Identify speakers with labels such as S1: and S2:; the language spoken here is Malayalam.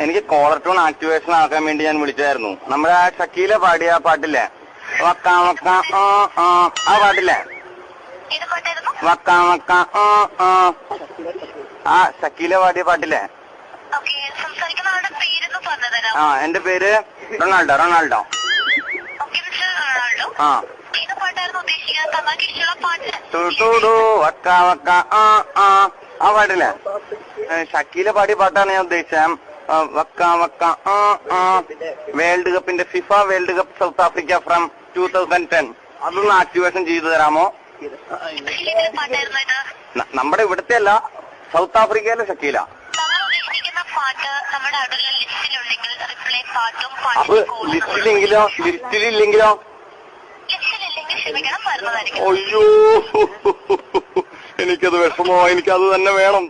S1: എനിക്ക് കോളർ ടൂൺ ആക്ടിവേഷൻ ആക്കാൻ വേണ്ടി ഞാൻ വിളിച്ചായിരുന്നു. നമ്മുടെ ആ ഷക്കീല പാടിയ പാട്ടില്ലേ, വക്കാ വക്കാ ആ പാട്ടില്ലേ, വക്കാ വക്കാ ആ ഷക്കീല പാടിയ പാട്ടില്ലേ. ആ എന്റെ പേര് റൊണാൾഡോ. ആ വക്കാ വക്കാ ആ പാട്ടില്ലേ, ഷക്കീല പാടിയ പാട്ടാണ് ഞാൻ ഉദ്ദേശിച്ചത്. വക്കാ വക്കാ വേൾഡ് കപ്പിന്റെ FIFA world cup south Africa from 2010 അതൊന്ന് ആക്ടിവേഷൻ ചെയ്തു തരാമോ? നമ്മുടെ ഇവിടുത്തെ അല്ല, സൗത്ത് ആഫ്രിക്കയിലെ ഷക്കീല. അപ്പൊ ലിസ്റ്റിലില്ലെങ്കിലോ? അയ്യോ എനിക്കത് വിഷമോ, എനിക്കത് തന്നെ വേണം.